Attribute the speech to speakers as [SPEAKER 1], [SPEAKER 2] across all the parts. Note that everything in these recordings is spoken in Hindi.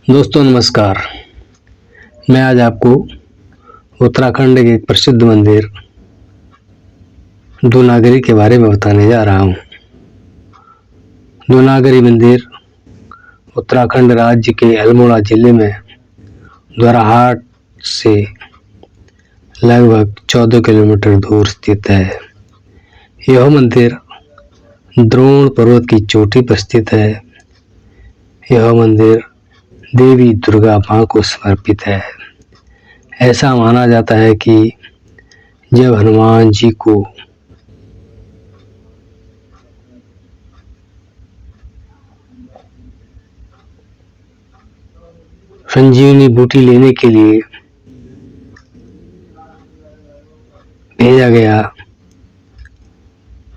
[SPEAKER 1] दोस्तों नमस्कार। मैं आज आपको उत्तराखंड के एक प्रसिद्ध मंदिर दूनागरी के बारे में बताने जा रहा हूँ। दूनागरी मंदिर उत्तराखंड राज्य के अल्मोड़ा जिले में द्वाराहाट से लगभग 14 किलोमीटर दूर स्थित है। यह मंदिर द्रोण पर्वत की चोटी पर स्थित है। यह मंदिर देवी दुर्गा मां को समर्पित है। ऐसा माना जाता है कि जब हनुमान जी को संजीवनी बूटी लेने के लिए भेजा गया,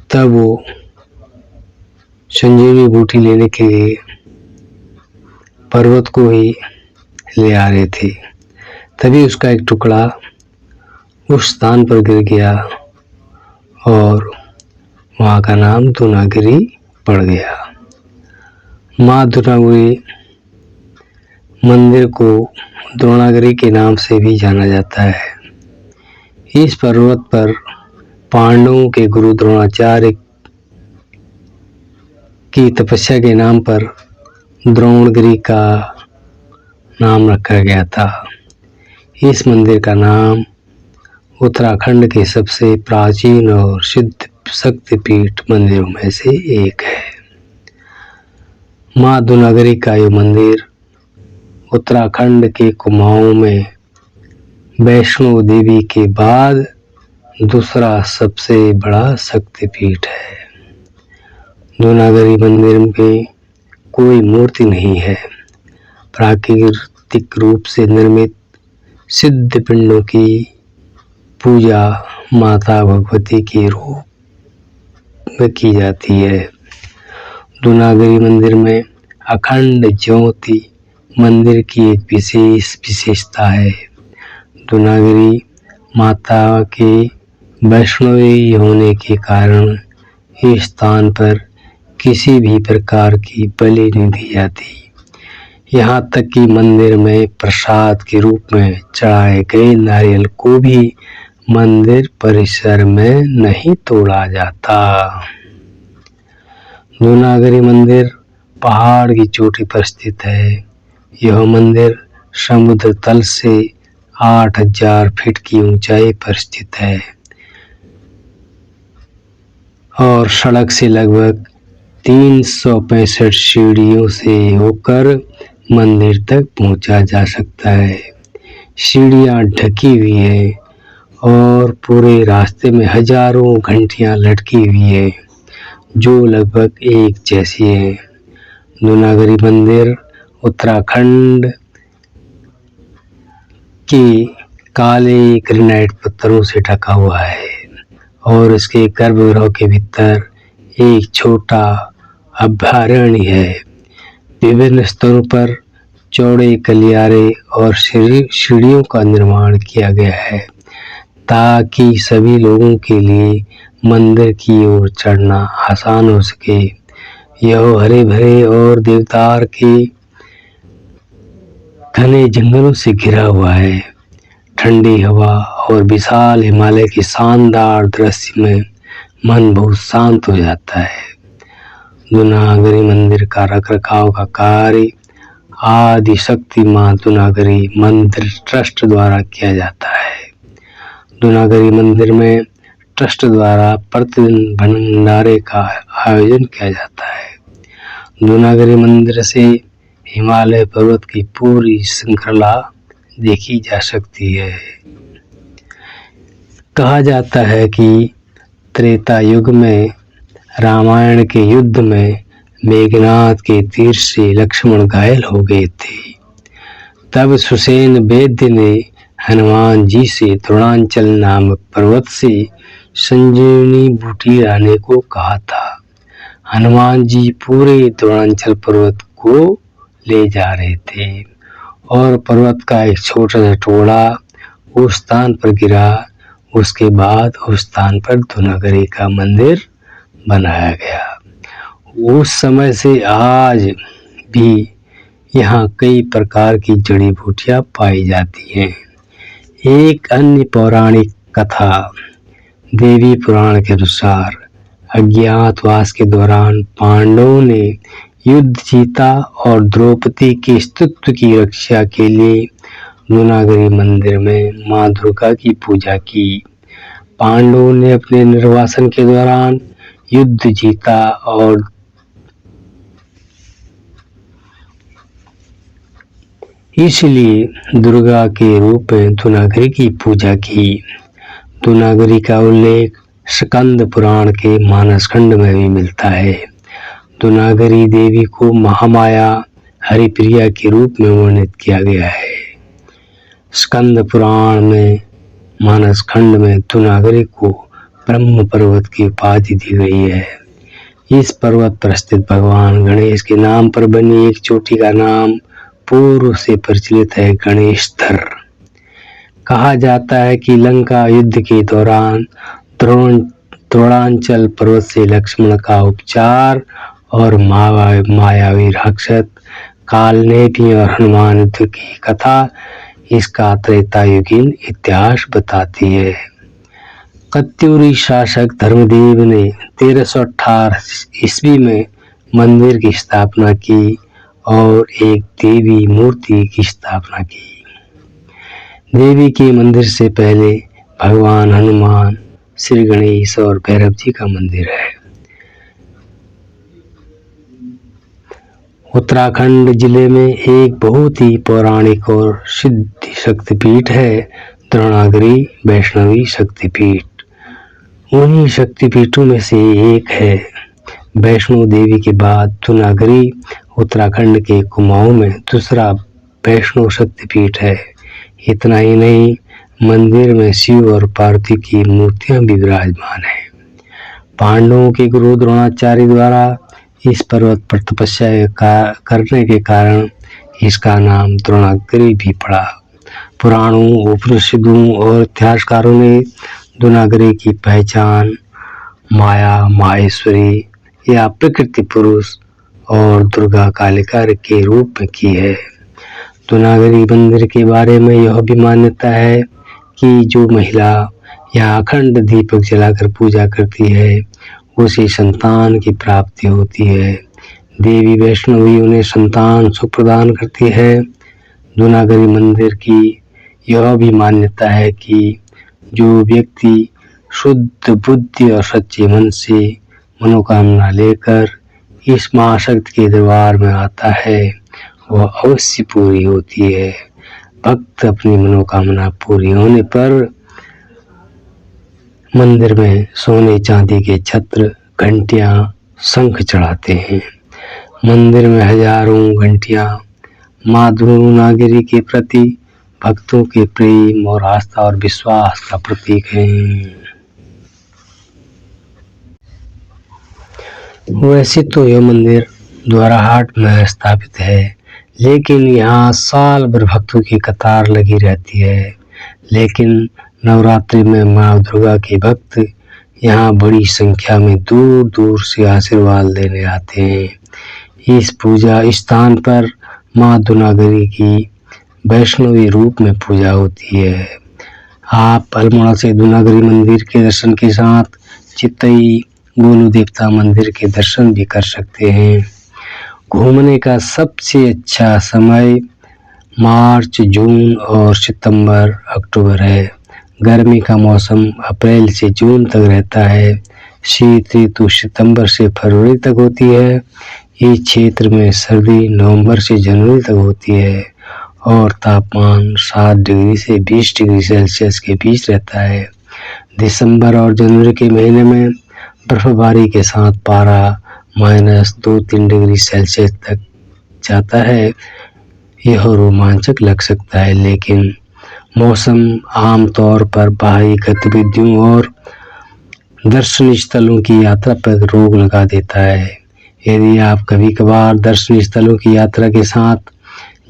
[SPEAKER 1] तब वो संजीवनी बूटी लेने के लिए पर्वत को ही ले आ रहे थे। तभी उसका एक टुकड़ा उस स्थान पर गिर गया और वहाँ का नाम दूनागरी पड़ गया। माँ दूनागरी मंदिर को द्रोणागिरी के नाम से भी जाना जाता है। इस पर्वत पर पांडवों के गुरु द्रोणाचार्य की तपस्या के नाम पर द्रोणगिरी का नाम रखा गया था। इस मंदिर का नाम उत्तराखंड के सबसे प्राचीन और सिद्ध शक्तिपीठ मंदिरों में से एक है। माँ दूनागरी का यह मंदिर उत्तराखंड के कुमाऊं में वैष्णो देवी के बाद दूसरा सबसे बड़ा शक्तिपीठ है। दूनागरी मंदिर में कोई मूर्ति नहीं है। प्राकृतिक रूप से निर्मित सिद्ध पिंडों की पूजा माता भगवती के रूप में की जाती है। दूनागरी मंदिर में अखंड ज्योति मंदिर की एक विशेषता है। दूनागरी माता के वैष्णवी होने के कारण इस स्थान पर किसी भी प्रकार की बलि नहीं दी जाती। यहाँ तक कि मंदिर में प्रसाद के रूप में चढ़ाए गए नारियल को भी मंदिर परिसर में नहीं तोड़ा जाता। दूनागरी मंदिर पहाड़ की चोटी पर स्थित है। यह मंदिर समुद्र तल से 8000 फीट की ऊंचाई पर स्थित है और सड़क से लगभग 365 सीढ़ियों से होकर मंदिर तक पहुंचा जा सकता है। सीढ़ियां ढकी हुई है और पूरे रास्ते में हजारों घंटियां लटकी हुई है जो लगभग एक जैसी है। दूनागरी मंदिर उत्तराखंड के काले ग्रेनाइट पत्थरों से ढका हुआ है और इसके गर्भगृह के भीतर एक छोटा अभयारण्य है। विभिन्न स्तरों पर चौड़े गलियारे और सीढ़ियों का निर्माण किया गया है ताकि सभी लोगों के लिए मंदिर की ओर चढ़ना आसान हो सके। यह हरे भरे और देवदार के घने जंगलों से घिरा हुआ है। ठंडी हवा और विशाल हिमालय के शानदार दृश्य में मन बहुत शांत हो जाता है। दूनागरी मंदिर का रखरखाव का कार्य आदि शक्ति मां दूनागरी मंदिर ट्रस्ट द्वारा किया जाता है। दूनागरी मंदिर में ट्रस्ट द्वारा प्रतिदिन भंडारे का आयोजन किया जाता है। दूनागरी मंदिर से हिमालय पर्वत की पूरी श्रृंखला देखी जा सकती है। कहा जाता है कि त्रेता युग में रामायण के युद्ध में मेघनाद के तीर से लक्ष्मण घायल हो गए थे। तब सुसेन वैद्य ने हनुमान जी से द्रोणांचल नामक पर्वत से संजीवनी बूटी लाने को कहा था। हनुमान जी पूरे द्रोणांचल पर्वत को ले जा रहे थे और पर्वत का एक छोटा सा टुकड़ा उस स्थान पर गिरा। उसके बाद उस स्थान पर दूनागरी का मंदिर बनाया गया। उस समय से आज भी यहाँ कई प्रकार की जड़ी बूटियां पाई जाती हैं। एक अन्य पौराणिक कथा देवी पुराण के अनुसार अज्ञातवास के दौरान पांडवों ने युद्ध जीता और द्रौपदी के अस्तित्व की रक्षा के लिए दूनागिरी मंदिर में मां दुर्गा की पूजा की। पांडवों ने अपने निर्वासन के दौरान युद्ध जीता और इसलिए दुर्गा के रूप में दूनागिरी की पूजा की। दूनागिरी का उल्लेख स्कंद पुराण के मानस खंड में भी मिलता है। दूनागिरी देवी को महामाया हरिप्रिया के रूप में वर्णित किया गया है। स्कंद पुराण में मानस खंड में दूनागिरी को ब्रह्म पर्वत की उपाधि दी गई है। इस पर्वत पर स्थित भगवान गणेश के नाम पर बनी एक चोटी का नाम पूर्व से प्रचलित है गणेशधर। कहा जाता है कि लंका युद्ध के दौरान द्रोणांचल पर्वत से लक्ष्मण का उपचार और मायावी राक्षस कालनेमी और हनुमान युद्ध की कथा इसका त्रेतायुगीन इतिहास बताती है। कत्यूरी शासक धर्मदेव ने 1318 ईस्वी में मंदिर की स्थापना की और एक देवी मूर्ति की स्थापना की। देवी के मंदिर से पहले भगवान हनुमान, श्री गणेश और भैरव जी का मंदिर है। उत्तराखंड जिले में एक बहुत ही पौराणिक और सिद्ध शक्तिपीठ है द्रोणागिरी वैष्णवी शक्तिपीठ। उन्हीं शक्तिपीठों में से एक है। वैष्णो देवी के बाद दूनागिरी उत्तराखंड के कुमाऊं में दूसरा वैष्णो शक्तिपीठ है। इतना ही नहीं, मंदिर में शिव और पार्वती की मूर्तियां भी विराजमान है। पांडवों के गुरु द्रोणाचार्य द्वारा इस पर्वत पर तपस्या करने के कारण इसका नाम द्रोणागिरी भी पड़ा। पुराणों, उपनिषदों और इतिहासकारों ने दूनागिरी की पहचान माया, माहेश्वरी या प्रकृति पुरुष और दुर्गा कालिका के रूप में की है। दूनागिरी मंदिर के बारे में यह भी मान्यता है कि जो महिला यहाँ अखंड दीपक जलाकर पूजा करती है उसे संतान की प्राप्ति होती है। देवी वैष्णवी उन्हें संतान सुख प्रदान करती है। दूनागिरी मंदिर की यह भी मान्यता है कि जो व्यक्ति शुद्ध बुद्धि और सच्चे मन से मनोकामना लेकर इस महाशक्ति के दरबार में आता है वह अवश्य पूरी होती है। भक्त अपनी मनोकामना पूरी होने पर मंदिर में सोने चांदी के छत्र, घंटियां, शंख चढ़ाते हैं। मंदिर में हजारों घंटियां मां दूनागिरी के प्रति भक्तों के प्रेम और आस्था और विश्वास का प्रतीक हैं। वैसे तो यह मंदिर द्वाराहाट में स्थापित है, लेकिन यहाँ साल भर भक्तों की कतार लगी रहती है। लेकिन नवरात्रि में मां दुर्गा के भक्त यहाँ बड़ी संख्या में दूर दूर से आशीर्वाद लेने आते हैं। इस पूजा स्थान पर मां दूनागिरी की वैष्णवी रूप में पूजा होती है। आप अल्मोड़ा से दूनागिरी मंदिर के दर्शन के साथ चितई गोलू देवता मंदिर के दर्शन भी कर सकते हैं। घूमने का सबसे अच्छा समय मार्च, जून और सितंबर, अक्टूबर है। गर्मी का मौसम अप्रैल से जून तक रहता है। शीत ऋतु सितंबर से फरवरी तक होती है। इस क्षेत्र में सर्दी नवंबर से जनवरी तक होती है और तापमान 7 डिग्री से 20 डिग्री सेल्सियस के बीच रहता है। दिसंबर और जनवरी के महीने में बर्फबारी के साथ पारा -2-3 डिग्री सेल्सियस तक जाता है। यह रोमांचक लग सकता है, लेकिन मौसम आमतौर पर बाहरी गतिविधियों और दर्शनीय स्थलों की यात्रा पर रोक लगा देता है। यदि आप कभी कभार दर्शनीय स्थलों की यात्रा के साथ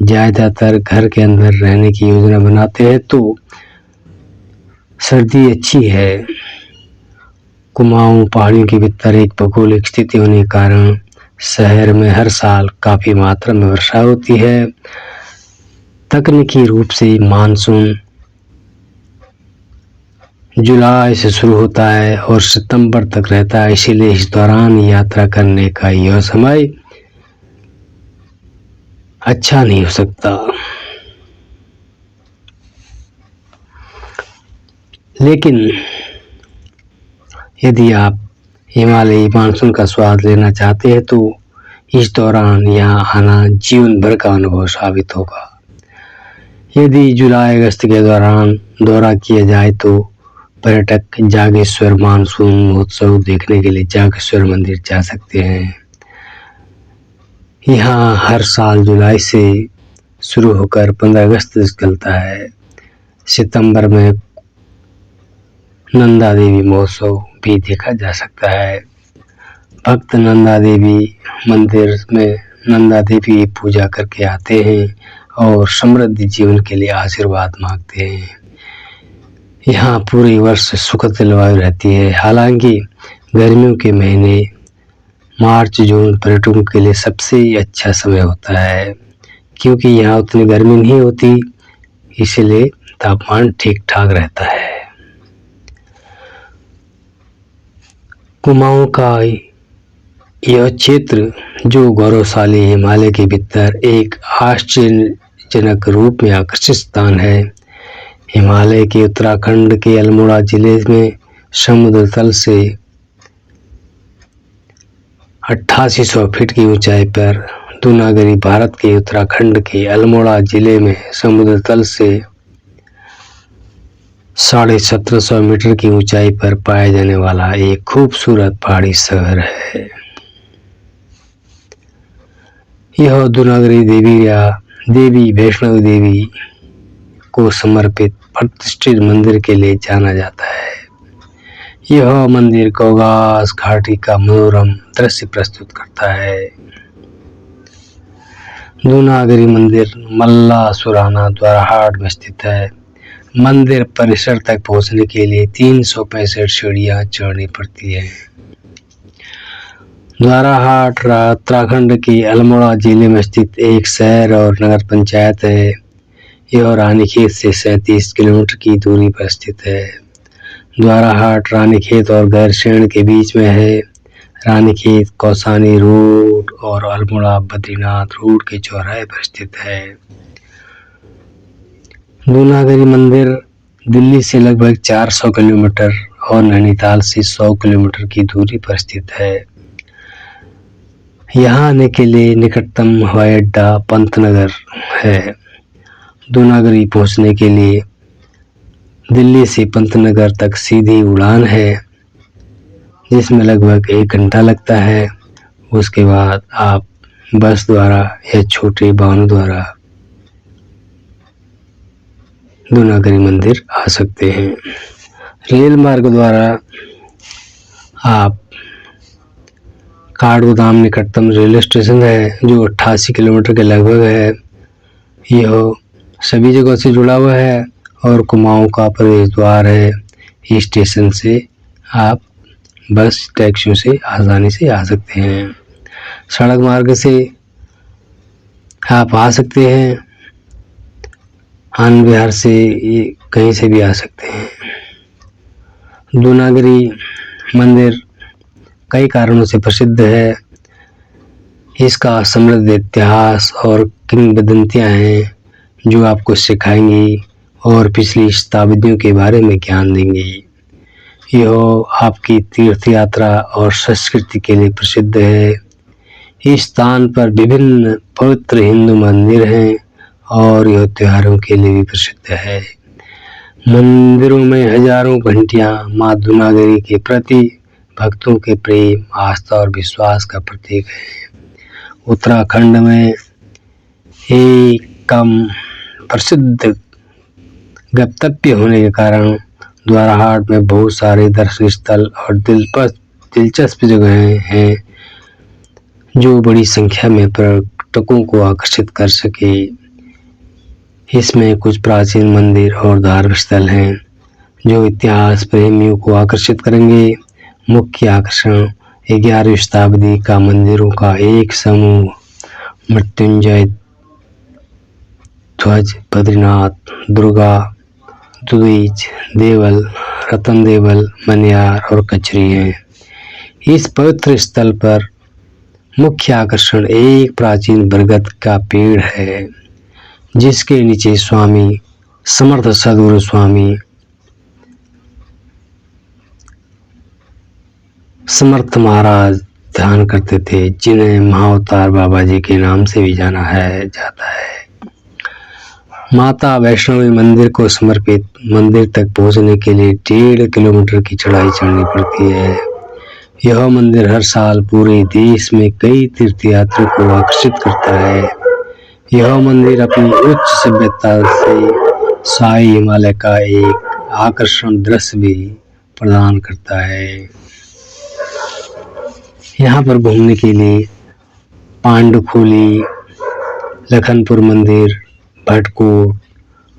[SPEAKER 1] ज्यादातर घर के अंदर रहने की योजना बनाते हैं तो सर्दी अच्छी है। कुमाऊं पहाड़ियों के भीतर एक भौगोलिक स्थिति होने के कारण शहर में हर साल काफी मात्रा में वर्षा होती है। तकनीकी रूप से मानसून जुलाई से शुरू होता है और सितंबर तक रहता है, इसीलिए इस दौरान यात्रा करने का यह समय अच्छा नहीं हो सकता। लेकिन यदि आप हिमालयी मानसून का स्वाद लेना चाहते हैं तो इस दौरान यहाँ आना जीवन भर का अनुभव साबित होगा। यदि जुलाई अगस्त के दौरान दौरा किया जाए तो पर्यटक जागेश्वर मानसून महोत्सव देखने के लिए जागेश्वर मंदिर जा सकते हैं। यहाँ हर साल जुलाई से शुरू होकर 15 अगस्त तक चलता है। सितंबर में नंदा देवी महोत्सव भी देखा जा सकता है। भक्त नंदा देवी मंदिर में नंदा देवी की पूजा करके आते हैं और समृद्धि जीवन के लिए आशीर्वाद मांगते हैं। यहाँ पूरे वर्ष सुखद जलवायु रहती है। हालांकि गर्मियों के महीने मार्च जून पर्यटकों के लिए सबसे अच्छा समय होता है, क्योंकि यहाँ उतनी गर्मी नहीं होती, इसलिए तापमान ठीक ठाक रहता है। कुमाऊं का यह क्षेत्र जो गौरवशाली हिमालय के भीतर एक आश्चर्यजनक रूप में आकर्षित स्थान है। हिमालय के उत्तराखंड के अल्मोड़ा जिले में समुद्र तल से 8800 फीट की ऊंचाई पर, दूनागरी भारत के उत्तराखंड के अल्मोड़ा जिले में समुद्र तल से 1750 मीटर की ऊंचाई पर पाया जाने वाला एक खूबसूरत पहाड़ी शहर है। यह दूनागरी देवी या देवी वैष्णो देवी को समर्पित प्रतिष्ठित मंदिर के लिए जाना जाता है। यह मंदिर गौगास घाटी का मनोरम दृश्य प्रस्तुत करता है। दूनागरी मंदिर मल्ला सुराना द्वाराहाट में स्थित है। मंदिर परिसर तक पहुंचने के लिए 365 सीढ़ियां चढ़नी पड़ती है। द्वाराहाट उत्तराखंड के अल्मोड़ा जिले में स्थित एक शहर और नगर पंचायत है। यह रानीखेत से 37 किलोमीटर की दूरी पर स्थित है। द्वाराहाट रानीखेत और गैरसैंण के बीच में है। रानीखेत कौसानी रोड और अल्मोड़ा बद्रीनाथ रोड के चौराहे पर स्थित है। दूनागरी मंदिर दिल्ली से लगभग 400 किलोमीटर और नैनीताल से 100 किलोमीटर की दूरी पर स्थित है। यहाँ आने के लिए निकटतम हवाई अड्डा पंतनगर है। दूनागरी पहुंचने के लिए दिल्ली से पंतनगर तक सीधी उड़ान है, जिसमें लगभग 1 घंटा लगता है। उसके बाद आप बस द्वारा या छोटे वाहनों द्वारा दूनागरी मंदिर आ सकते हैं। रेल मार्ग द्वारा आप काठगोदाम निकटतम रेलवे स्टेशन है, जो 88 किलोमीटर के लगभग है। यह सभी जगहों से जुड़ा हुआ है और कुमाऊं का प्रवेश द्वार है। इस स्टेशन से आप बस टैक्सियों से आसानी से आ सकते हैं। सड़क मार्ग से आप आ सकते हैं। आनंद विहार से कहीं से भी आ सकते हैं। दूनागरी मंदिर कई कारणों से प्रसिद्ध है। इसका समृद्ध इतिहास और किंवदंतियां हैं जो आपको सिखाएंगी और पिछली शताब्दियों के बारे में ज्ञान देंगी। यह आपकी तीर्थ यात्रा और संस्कृति के लिए प्रसिद्ध है। इस स्थान पर विभिन्न पवित्र हिंदू मंदिर हैं और यह त्योहारों के लिए भी प्रसिद्ध है। मंदिरों में हजारों घंटियां मां दूनागरी के प्रति भक्तों के प्रेम, आस्था और विश्वास का प्रतीक है। उत्तराखंड में एक कम प्रसिद्ध गंतव्य होने के कारण द्वाराहाट में बहुत सारे दर्शनीय स्थल और दिलचस्प जगहें हैं जो बड़ी संख्या में पर्यटकों को आकर्षित कर सके। इसमें कुछ प्राचीन मंदिर और धार्मिक स्थल हैं जो इतिहास प्रेमियों को आकर्षित करेंगे। मुख्य आकर्षण 11वीं शताब्दी का मंदिरों का एक समूह मृत्युंजय, ध्वज, बद्रीनाथ, दुर्गा, द्विज, देवल, रतन देवल, मनियार और कचरी हैं। इस पवित्र स्थल पर मुख्य आकर्षण एक प्राचीन बरगद का पेड़ है, जिसके नीचे स्वामी समर्थ सद्गुरु स्वामी समर्थ महाराज ध्यान करते थे, जिन्हें महाअवतार बाबा जी के नाम से भी जाना जाता है। माता वैष्णवी मंदिर को समर्पित मंदिर तक पहुंचने के लिए 1.5 किलोमीटर की चढ़ाई चढ़नी पड़ती है। यह मंदिर हर साल पूरे देश में कई तीर्थयात्रियों को आकर्षित करता है। यह मंदिर अपनी उच्च सभ्यता से शाही हिमालय का एक आकर्षण दृश्य भी प्रदान करता है। यहाँ पर घूमने के लिए पांडुखोली, लखनपुर मंदिर, भटकोट,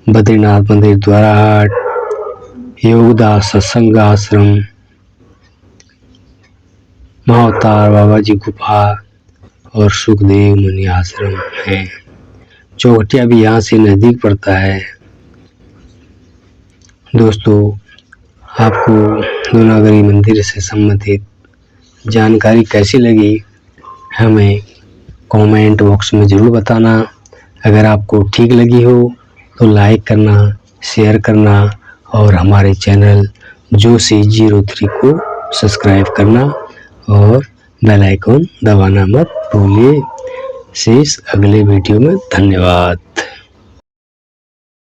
[SPEAKER 1] बद्रीनाथ मंदिर, द्वाराहाट, योगदास सत्संग आश्रम, महाअवतार बाबा जी गुफा और सुखदेव मुनि आश्रम है। चौखटिया भी यहाँ से नजदीक पड़ता है। दोस्तों, आपको दूनागरी मंदिर से संबंधित जानकारी कैसी लगी हमें कमेंट बॉक्स में ज़रूर बताना। अगर आपको ठीक लगी हो तो लाइक करना, शेयर करना और हमारे चैनल जोशी 03 को सब्सक्राइब करना और बेल आइकन दबाना मत भूलिए। शेष अगले वीडियो में। धन्यवाद।